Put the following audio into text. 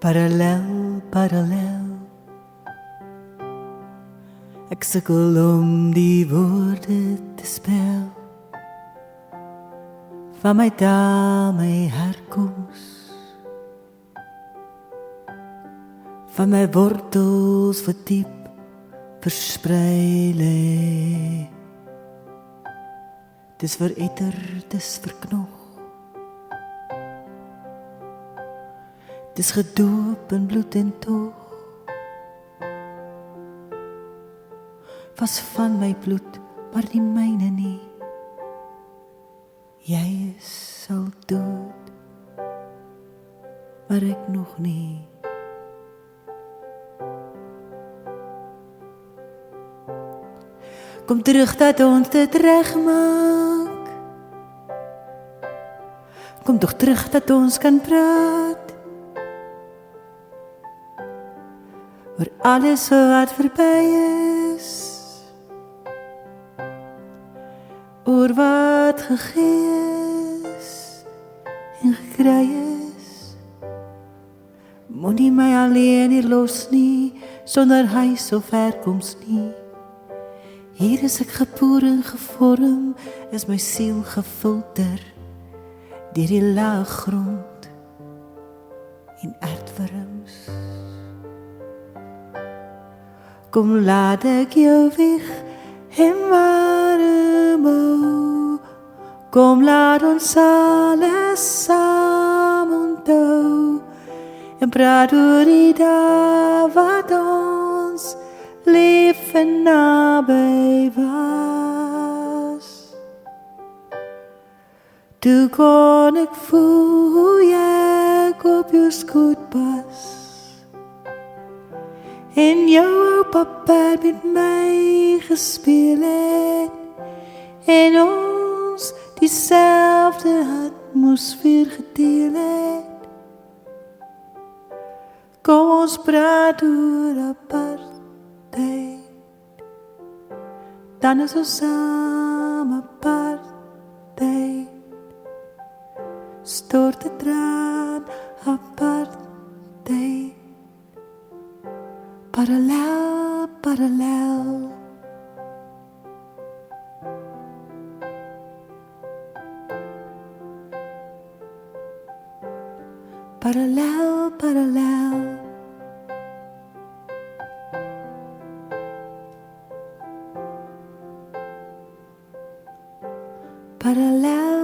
Parallel, parallel. Ek sukkel om die woorde te spel. Van my taal, my herkoms, van my wortels verdiep versprei lê. Dis veretter, dis verknog. Dis gedoop in bloed en tog. Was van my bloed, maar die myne nie. Jy is al dood, maar ek nog nie. Kom terug dat ons dit regmaak. Kom toch terug dat ons kan praat oor alles wat verby is, oor wat gegee is en gekry is. Moenie my alleen hier los nie, sonder huis of herkoms nie. Hier is ek gepoer en gevorm, is my siel gefilter deur die laag grond en aardwurms. Kom laat ek jou weg en warm hou. Kom laat ons alles saam onthou en praat oor die dae wat ons lief en naby was. Toe kon ek voel hoe ek op jou skoot pas en jou papa met my gespeel het en ons dieselfde atmosfeer gedeel het. Kom ons praat oor apartheid, dan is ons saam apartheid. Stort 'n traan apartheid. Parallel, parallel. Parallel, parallel. Parallel.